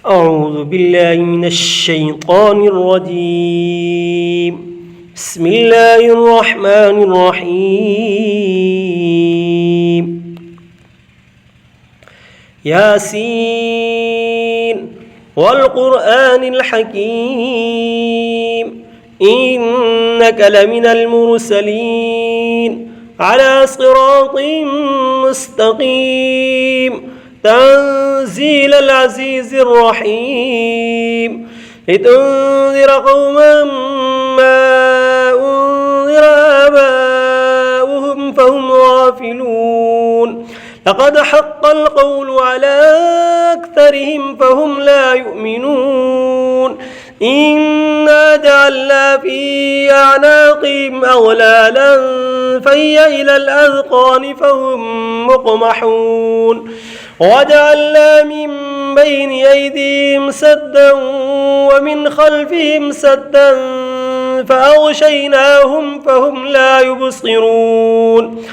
أعوذ بالله من الشيطان الرجيم. بسم الله الرحمن الرحيم. ياسين والقرآن الحكيم إنك لمن المرسلين على صراط مستقيم تنزيل العزيز الرحيم لتنذر قوما ما أنذر آباؤهم فهم غافلون لقد حق القول على أكثرهم فهم لا يؤمنون إنا جعلنا في أعناقهم أغلالا فهي إلى الأذقان فهم مقمحون وجعلنا من بين أيديهم سدا ومن خلفهم سدا فأغشيناهم فهم لا يبصرون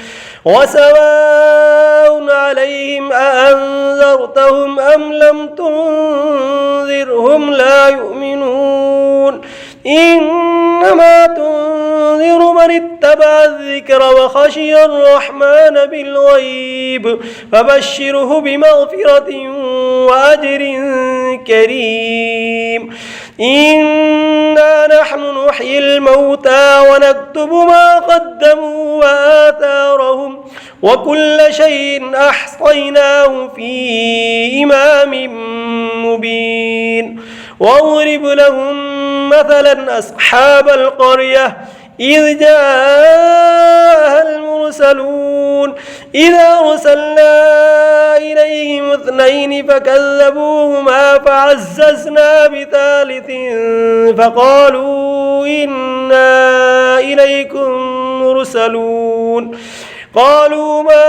وسواء عليهم أأنذرتهم أم لم تنذرهم لا يؤمنون إنما تنذر من اتبع الذكر وخشي الرحمن بالغيب فبشره بمغفرة وأجر كريم إنا نحن نحيي الموتى ونكتب ما قدموا وآثارهم وكل شيء أحصيناه في إمام مبين واضرب لهم مثلا أصحاب القرية إذ جاءها المرسلون إذا أرسلنا إليهم اثنين فكذبوهما فعززنا بثالث فقالوا إنا إليكم مرسلون قالوا ما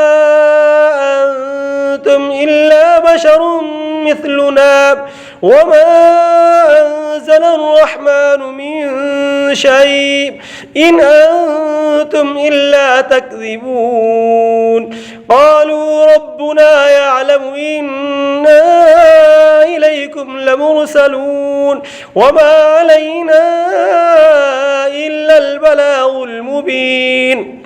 أنتم إلا بشر مثلنا وما أنزل الرحمن من شيء إن أنتم إلا تكذبون قالوا ربنا يعلم إنا إليكم لمرسلون وما علينا إلا البلاغ المبين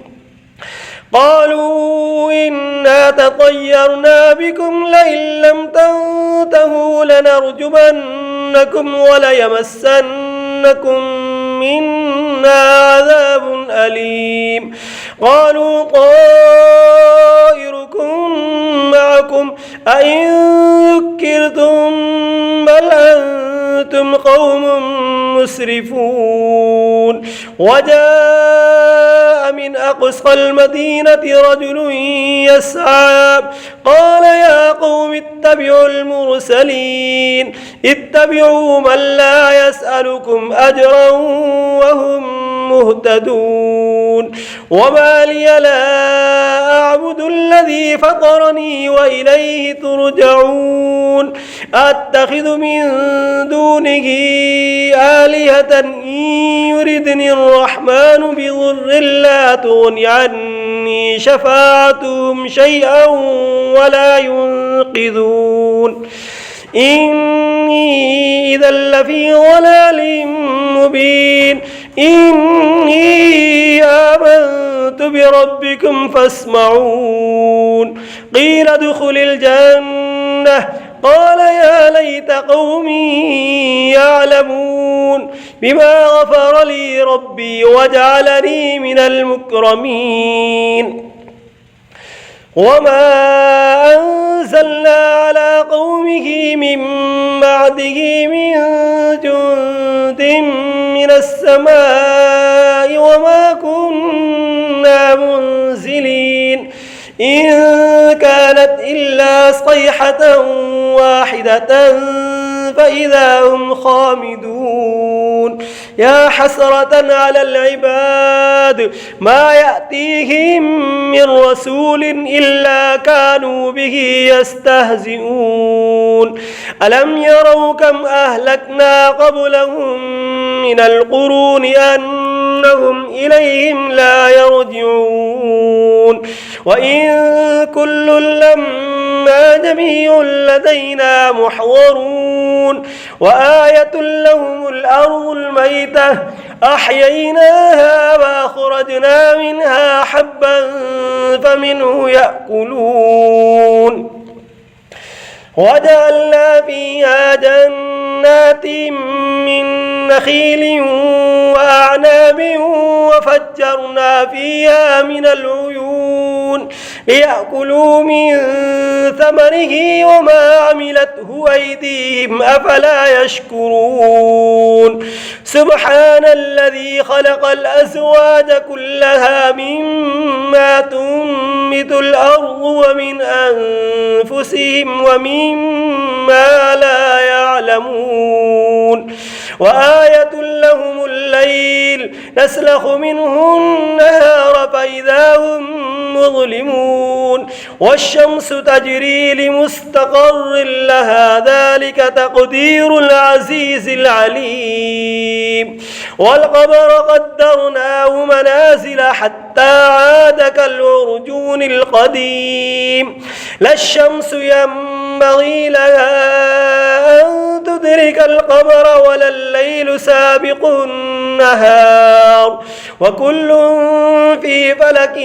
قالوا إنا تطيرنا بكم لئن لم تنتهوا لنرجمنكم وليمسنكم منا عذاب أليم قالوا طائركم معكم أئن ذكرتم بل أنتم قوم مسرفون وجاء من أقصى المدينة رجل يسعى قال يا قوم اتبعوا المرسلين اتبعوا من لا يسألكم أجرا وهم مهتدون وما لي لا أعبد الذي فطرني وإليه ترجعون أتخذ من دونه آلهة إن يردني الرحمن بضر لا تغن عني شفاعتهم شيئا ولا ينقذون إني إذا لفي ضلال مبين إني آمنت بربكم فاسمعون قيل ادخل الجنة قال يا ليت قومي يعلمون بما غفر لي ربي وجعلني من المكرمين وما أنزلنا على قومه من بعده من جند من السماء وما كنا منزلين إن كانت إلا صيحة واحدة فإذا هم خامدون يا حسرة على العباد ما يأتيهم من رسول إلا كانوا به يستهزئون ألم يروا كم أهلكنا قبلهم من القرون أنهم إليهم لا يرجعون وإن كل لما جميع لدينا محضرون وآية لهم الأرض الميتة أحييناها وأخرجنا منها حبا فمنه يأكلون وجعلنا فيها جنات من نخيل وأعناب وفجرنا فيها من العيون ليأكلوا من ثمره وما عملته أيديهم أفلا يشكرون سبحان الذي خلق الأزواج كلها مما تنبت الأرض ومن أنفسهم ومما لا يعلمون وآية لهم الليل نسلخ منه النهار فإذا هم مظلمون والشمس تجري لمستقر لها ذلك تقدير العزيز العليم والقمر قدرناه منازل حتى عاد كالعرجون القديم لا الشمس ينبغي لها أن تدرك القمر ولا الليل سابق النهار وكل في فلك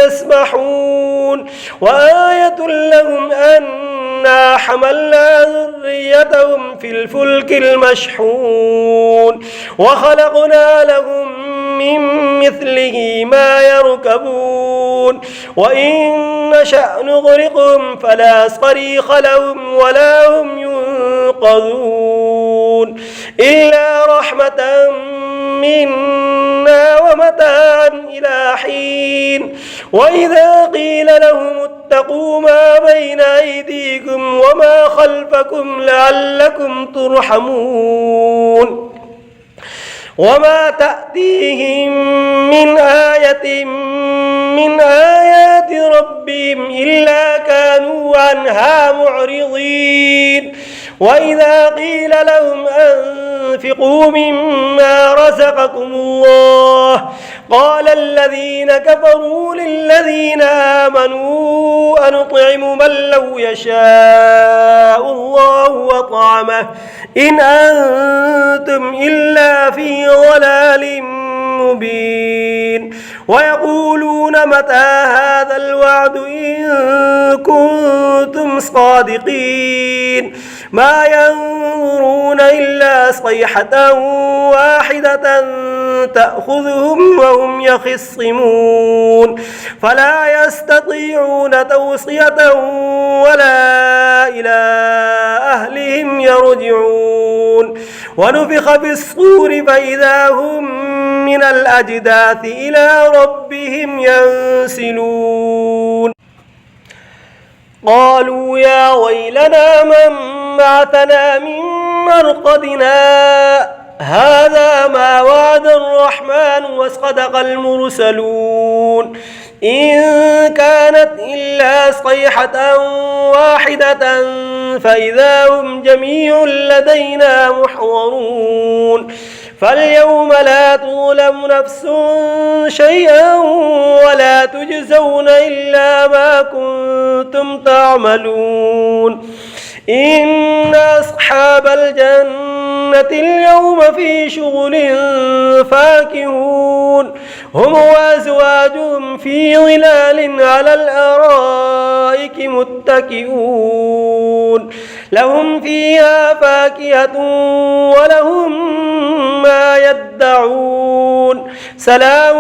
يسبحون وآية لهم أنا حملنا ذريتهم في الفلك المشحون وخلقنا لهم من مثله ما يركبون وإن نشأ نغرقهم فلا صريخ لهم ولا هم ينقذون إلا رحمة منا ومتاعا إلى حين وإذا قيل لهم اتقوا ما بين أيديكم وما خلفكم لعلكم ترحمون وما تأتيهم من آية من آيات ربهم إلا كانوا عنها معرضين وإذا قيل لهم أنفقوا مما رزقكم الله قال الذين كفروا للذين آمنوا أنطعم من لو يشاء الله وطعمه إن أنتم إلا في ضلال مبين ويقولون متى هذا الوعد إن كنتم صادقين ما ينظرون إلا صيحة واحدة تأخذهم وهم يخصمون فلا يستطيعون توصية ولا إلى أهلهم يرجعون ونفخ في الصور فإذا هم من الأجداث إلى ربهم ينسلون قالوا يا ويلنا من بعثنا من مرقدنا هذا ما وعد الرحمن وصدق المرسلون إن كانت إلا صيحة واحدة فإذا هم جميع لدينا محضرون فاليوم لا تظلم نفس شيئا ولا تجزون إلا ما كنتم تعملون إن أصحاب الجنة اليوم في شغل فاكهون هم وأزواجهم في ظلال على الأرائك متكئون لهم فيها فاكهة ولهم ما يدعون سلام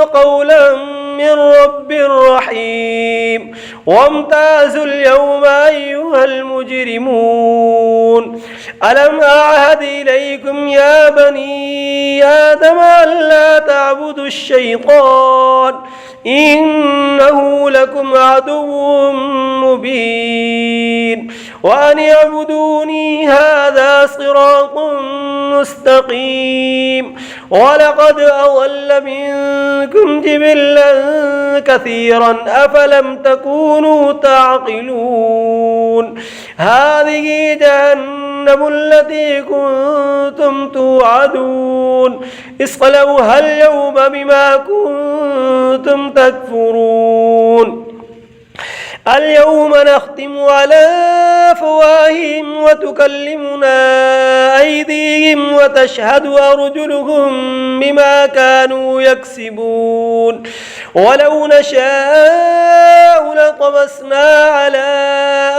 قولا من رب رحيم وامتازوا اليوم أيها المجرمون ألم أعهد إليكم يا بني آدم ألا تعبدوا الشيطان إنه لكم عدو مبين وأن اعبدوني هذا صراط مستقيم ولقد أضل منكم جبلا كثيرا أفلم تكونوا تعقلون هذه جهنم التي كنتم توعدون اصلوها اليوم بما كنتم تكفرون اليوم نختم على أفواههم وتكلمنا أيديهم وتشهد أرجلهم بما كانوا يكسبون ولو نشاء لطمسنا على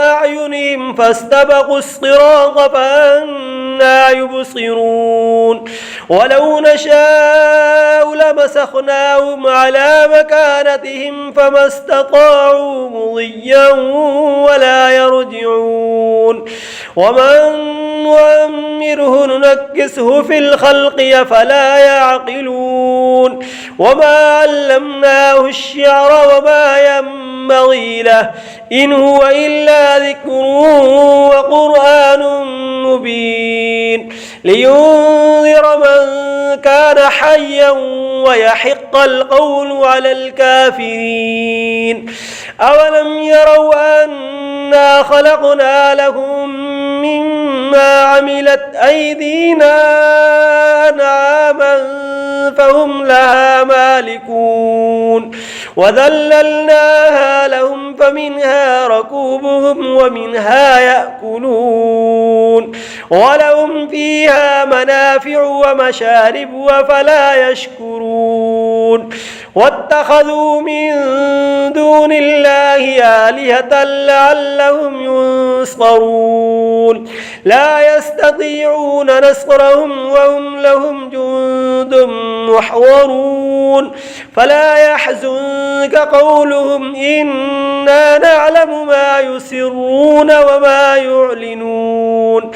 أعينهم فاستبقوا الصراط فأنى يبصرون ولو نشاء لمسخناهم على مكانتهم فما استطاعوا مضيا ولا يرجعون ومن نعمره ننكسه في الخلق أفلا يعقلون وما علمناه الشعر وما ينبغي له إن هو إلا ذكر وقرآن مبين لينذر من كان حيا ويحق القول على الكافرين أولم يروا أنا خلقنا لهم مما عملت أيدينا أنعاما فهم لها مالكون وذللناها لهم فمنها ركوبهم ومنها يأكلون ولهم فيها منافع ومشارب وفلا يشكرون واتخذوا من دون الله آلهة لعلهم ينصرون لا يستطيعون نصرهم وهم لهم جند محضرون فلا يحزنك قولهم إنا نعلم ما يسرون وما يعلنون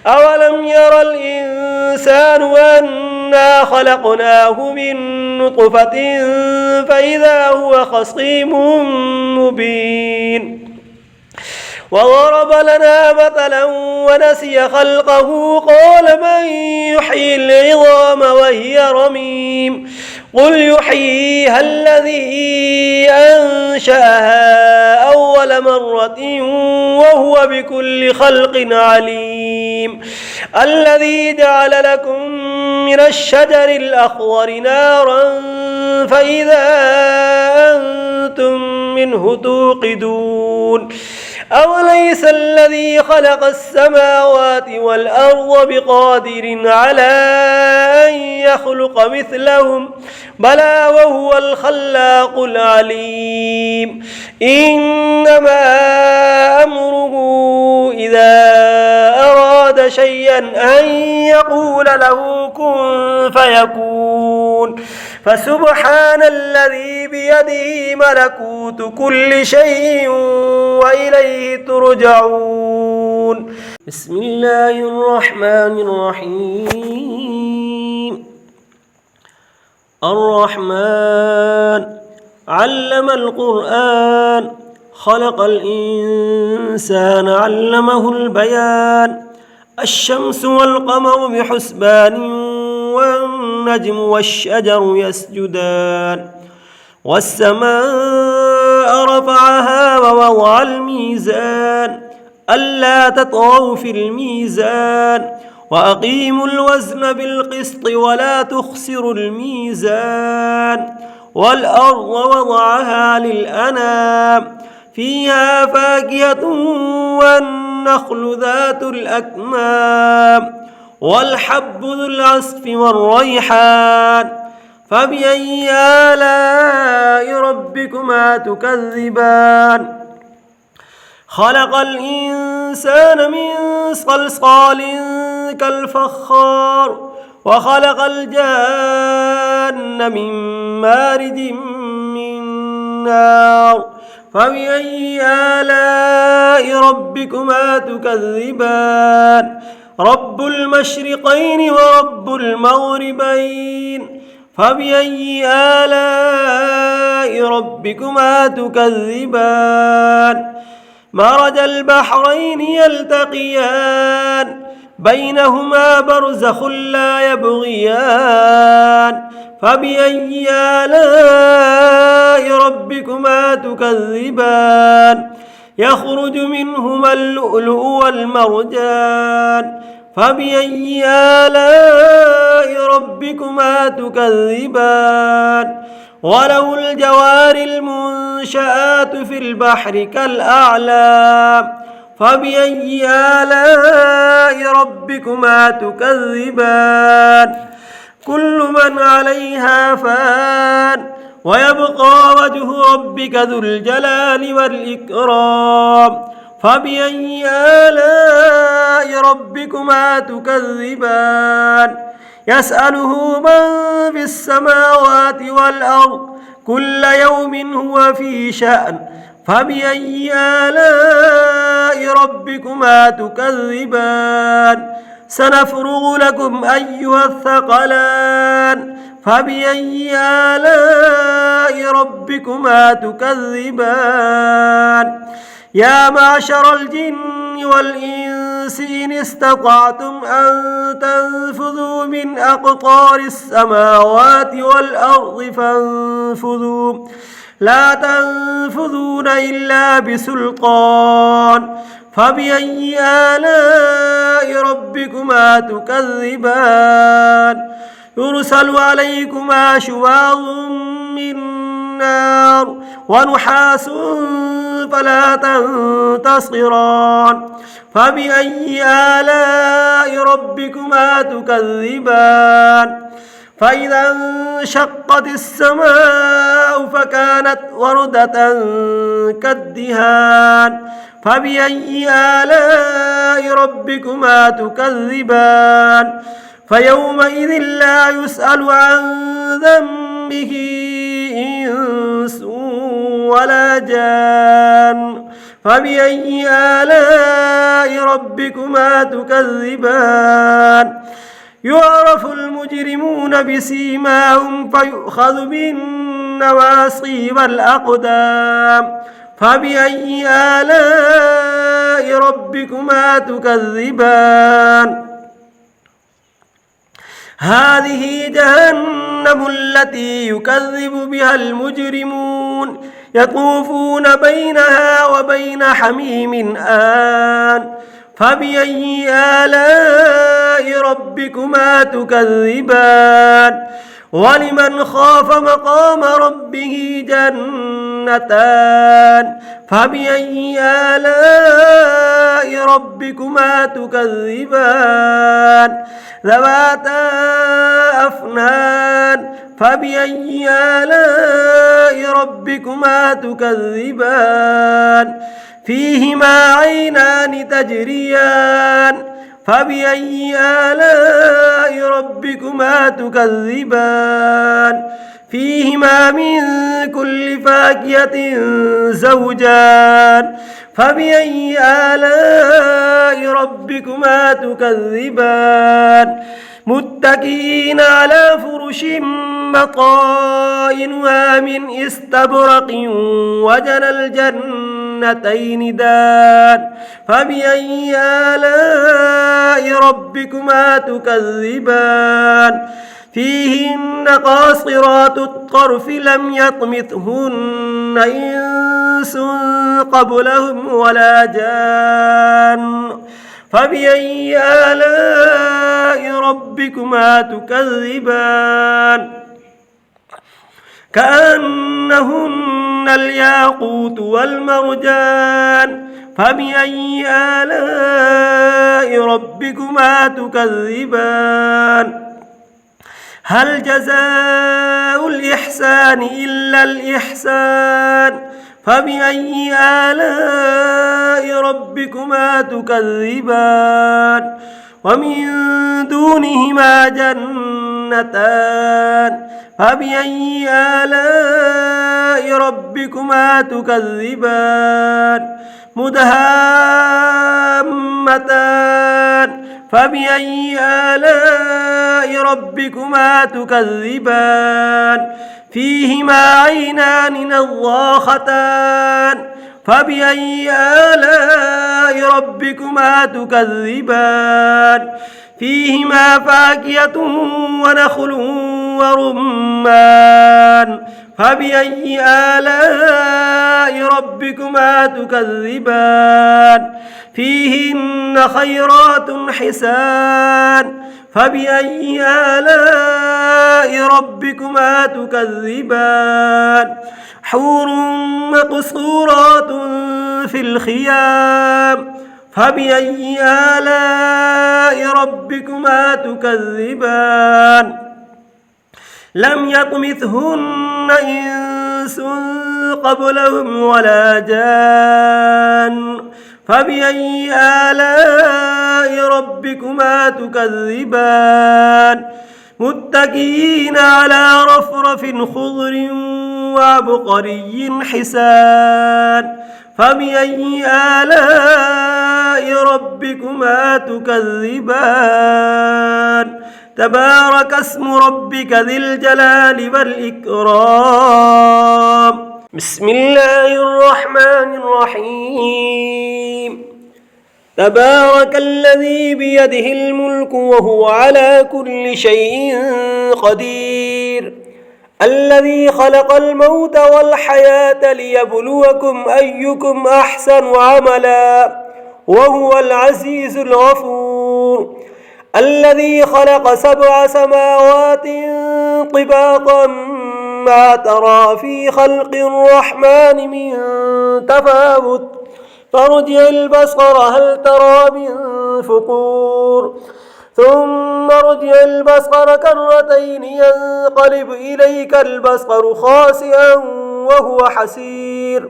أولم ير الإنسان أنا خلقناه من نطفة فإذا هو خصيم مبين وضرب لنا مثلا ونسي خلقه قال من يحيي العظام وهي رميم قل يحييها الذي أنشأها أول مرة وهو بكل خلق عليم الذي جعل لكم من الشجر الأخضر نارا فإذا أنتم منه توقدون أوليس الذي خلق السماوات والأرض بقادر على أن يخلق مثلهم بلى وهو الخلاق العليم إنما أمره إذا أراد شيئا أن يقول له كن فيكون فسبحان الذي بيده ملكوت كل شيء وإليه ترجعون بسم الله الرحمن الرحيم الرحمن علم القرآن خلق الإنسان علمه البيان الشمس والقمر بحسبان والنجم والشجر يسجدان والسماء رفعها ووضع الميزان ألا تطغوا في الميزان وأقيموا الوزن بالقسط ولا تخسروا الميزان والأرض وضعها للأنام فيها فاكهة والنخل ذات الأكمام والحب ذو العصف والريحان فبأي آلاء ربكما تكذبان خلق الإنسان من صلصال كالفخار وخلق الجان من مارد من نار فبأي آلاء ربكما تكذبان رب المشرقين ورب المغربين فبأي آلاء ربكما تكذبان مرج البحرين يلتقيان بينهما برزخ لا يبغيان فبأي آلاء ربكما تكذبان يخرج منهما اللؤلؤ والمرجان فبأي آلاء ربكما تكذبان وله الجوار المنشآت في البحر كالأعلام فبأي آلاء ربكما تكذبان كل من عليها فان ويبقى وجه ربك ذو الجلال والإكرام فبأي آلاء ربكما تكذبان يسأله من في السماوات والأرض كل يوم هو في شأن فبأي آلاء ربكما تكذبان سنفرغ لكم أيها الثقلان فبأي آلاء ربكما تكذبان يا معشر الجن والإنس إن استطعتم أن تنفذوا من أقطار السماوات والأرض فانفذوا لا تنفذون إلا بسلطان فبأي آلاء ربكما تكذبان يرسل عليكما شواظ من نار ونحاس فلا تنتصران فبأي آلاء ربكما تكذبان فإذا انشقت السماء فكانت وردة كالدهان فبأي آلاء ربكما تكذبان فيومئذ لا يسأل عن ذنبه إنس ولا جان فبأي آلاء ربكما تكذبان يعرف المجرمون بسيماهم فيؤخذ بالنواصي والأقدام فبأي آلاء ربكما تكذبان هذه جهنم التي يكذب بها المجرمون يطوفون بينها وبين حميم آن فبأي آلاء ربكما تكذبان ولمن خاف مقام ربه جنتان فبأي آلاء ربكما تكذبان ذواتا أفنان فبأي آلاء ربكما تكذبان فيهما عينان تجريان فبأي آلاء ربكما تكذبان فيهما من كل فاكهة زوجان فبأي آلاء ربكما تكذبان متكئين على فرش بطائنها من استبرق وجنى الجنتين دان فبأي آلاء ربكما تكذبان فيهن قاصرات الطرف لم يطمثهن إنس قبلهم ولا جان فبأي آلاء ربكما تكذبان كأنهن الياقوت والمرجان فبأي آلاء ربكما تكذبان هل جزاء الإحسان إلا الإحسان فبأي آلاء ربكما تكذبان ومن دونهما جنتان فبأي آلاء ربكما تكذبان مدهامتان فبأي آلاء ربكما تكذبان فيهما عينان نضاختان فبأي آلاء ربكما تكذبان فيهما فاكهة ونخل ورمان فبأي آلاء ربكما تكذبان فيهن خيرات حسان فبأي آلاء ربكما تكذبان حور مقصورات في الخيام فبأي آلاء ربكما تكذبان لم يطمثهن إنس قبلهم ولا جان فبأي آلاء ربكما تكذبان متكئين على رفرف خضر وعبقري حسان فبأي آلاء ربكما تكذبان تبارك اسم ربك ذي الجلال والإكرام بسم الله الرحمن الرحيم تبارك الذي بيده الملك وهو على كل شيء قدير الذي خلق الموت والحياة ليبلوكم أيكم أحسن عملا وهو العزيز الغفور الذي خلق 7 سماوات طباقا ما ترى في خلق الرحمن من تفاوت فارجع البصر هل ترى من فطور ثم ارجع البصر كرتين ينقلب إليك البصر خاسئا وهو حسير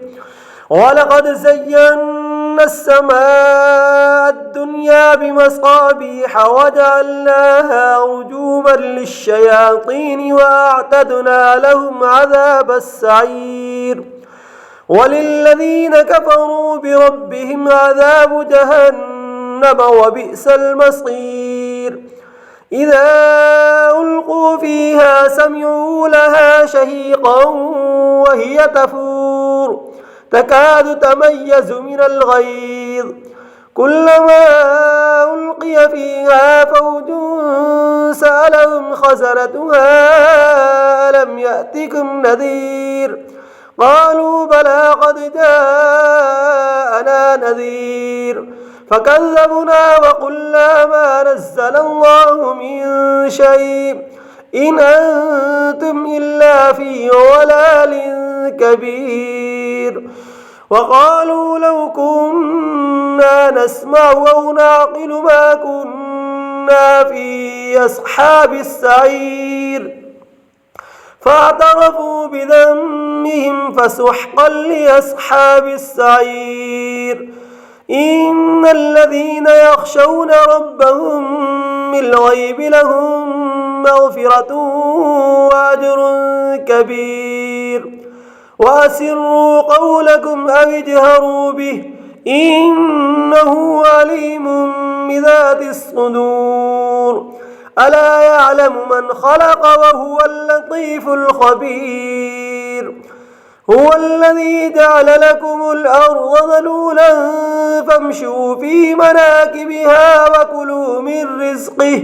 ولقد زينا السماء الدنيا بمصابيح وجعلناها رجوما للشياطين وأعتدنا لهم عذاب السعير وللذين كفروا بربهم عذاب جهنم وبئس المصير إذا ألقوا فيها سمعوا لها شهيقا وهي تفور تكاد تميز من الغيظ كلما ألقي فيها فوج سألهم خزنتها ألم يأتكم نذير قالوا بلى قد جاءنا نذير فكذبنا وقلنا ما نزل الله من شيء إن أنتم إلا في ضلال كبير وقالوا لو كنا نسمع أو نعقل ما كنا في أصحاب السعير فاعترفوا بذنبهم فسحقا لأصحاب السعير إن الذين يخشون ربهم بالغيب لهم مغفرة وأجر كبير وأسروا قولكم أو اجهروا به إنه عليم بذات الصدور ألا يعلم من خلق وهو اللطيف الخبير هو الذي جعل لكم الأرض ذلولا فامشوا في مناكبها وكلوا من رزقه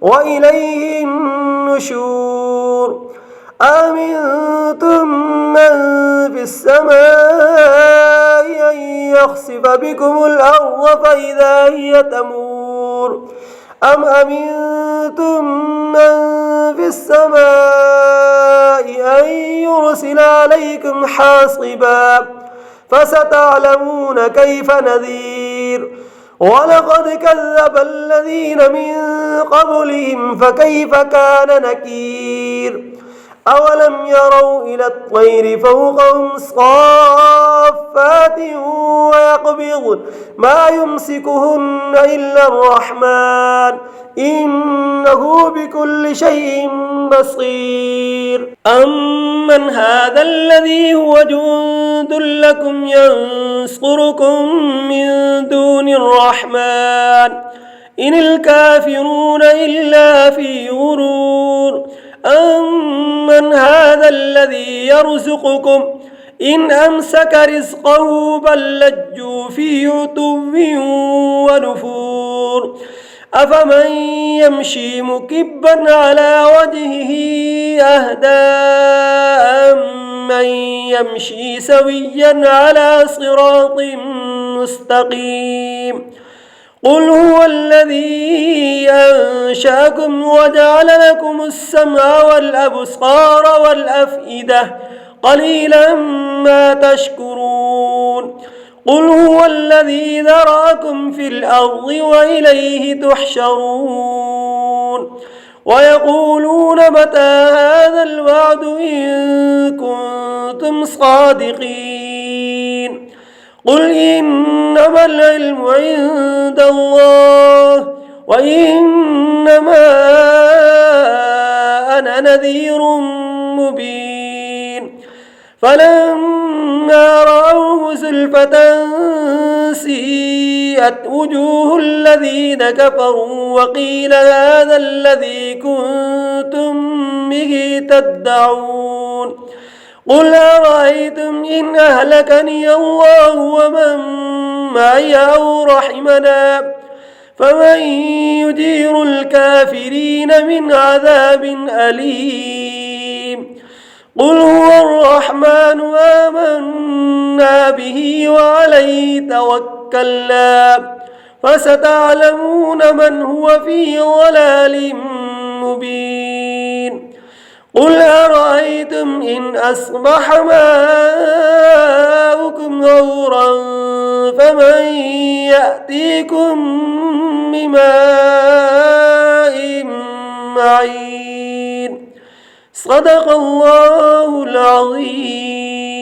وإليه النشور أمنتم من في السماء أن يخسف بكم الأرض فإذا هي تمور أم أمنتم من في السماء أن يرسل عليكم حاصبا فستعلمون كيف نذير ولقد كذب الذين من قبلهم فكيف كان نكير أولم يروا إلى الطير فوقهم صافات ويقبضن ما يمسكهن إلا الرحمن إنه بكل شيء بصير أمن هذا الذي هو جند لكم ينصركم من دون الرحمن إن الكافرون إلا في غرور أمن هذا الذي يرزقكم إن أمسك رزقه بل لجوا في عتو ونفور أفمن يمشي مكبا على وجهه أهدى أمن يمشي سويا على صراط مستقيم قل هو الذي أنشأكم وجعل لكم السمع والأبصار والأفئدة قليلا ما تشكرون قل هو الذي ذرأكم في الأرض وإليه تحشرون ويقولون متى هذا الوعد إن كنتم صادقين قل إنما العلم عند الله وإنما أنا نذير مبين فلما رأوه زلفة سيئت وجوه الذين كفروا وقيل هذا الذي كنتم به تدعون قل أرأيتم إن أهلكني الله ومن معي أو رحمنا فمن يجير الكافرين من عذاب أليم قل هو الرحمن آمنا به وعليه توكلنا فستعلمون من هو في ضلال مبين قل أرأيتم إن أصبح ماؤكم غورا فمن يأتيكم بماء معين صدق الله العظيم.